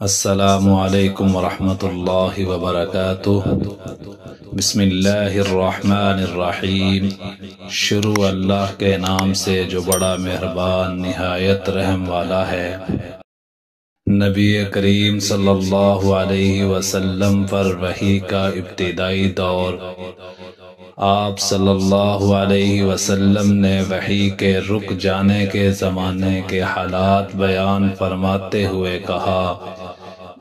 السلام علیکم ورحمۃ اللہ وبرکاتہ۔ بسم اللہ الرحمن الرحیم۔ شروع اللہ کے نام سے جو بڑا مہربان نہایت رحم والا ہے۔ نبی کریم صلی اللہ علیہ وسلم پر وحی کا ابتدائی دور۔ آپ صلی اللہ علیہ وسلم نے وحی کے رک جانے کے زمانے کے حالات بیان فرماتے ہوئے کہا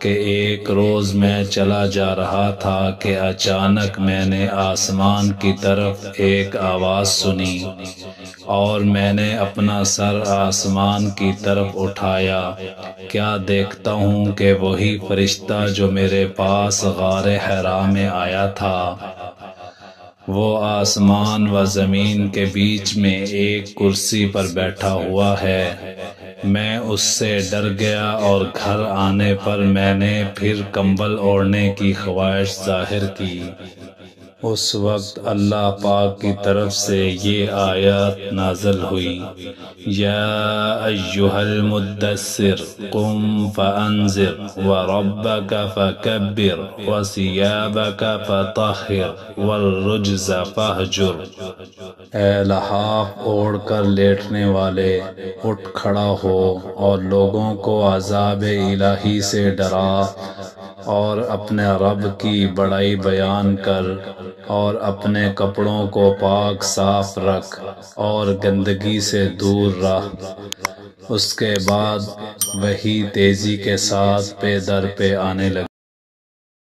کہ ایک روز میں چلا جا رہا تھا کہ اچانک میں نے آسمان کی طرف ایک آواز سنی اور میں نے اپنا سر آسمان کی طرف اٹھایا۔ کیا دیکھتا ہوں کہ وہی فرشتہ جو میرے پاس غار حرا میں آیا تھا، وہ آسمان و زمین کے بیچ میں ایک کرسی پر بیٹھا ہوا ہے۔ میں اس سے ڈر گیا اور گھر آنے پر میں نے پھر کمبل اوڑھنے کی خواہش ظاہر کی۔ اس وقت اللہ پاک کی طرف سے یہ آیات نازل ہوئی: یا ایھا المدثر قم فانذر وربک فکبر وثیابک فطہر والرجز فاہجر۔ اے لحاف اوڑھ کر لیٹنے والے، اٹھ کھڑا ہو اور لوگوں کو عذاب الہی سے ڈرا اور اپنے رب کی بڑائی بیان کر اور اپنے کپڑوں کو پاک صاف رکھ اور گندگی سے دور رہ۔ اس کے بعد وحی تیزی کے ساتھ پے در پے آنے لگی۔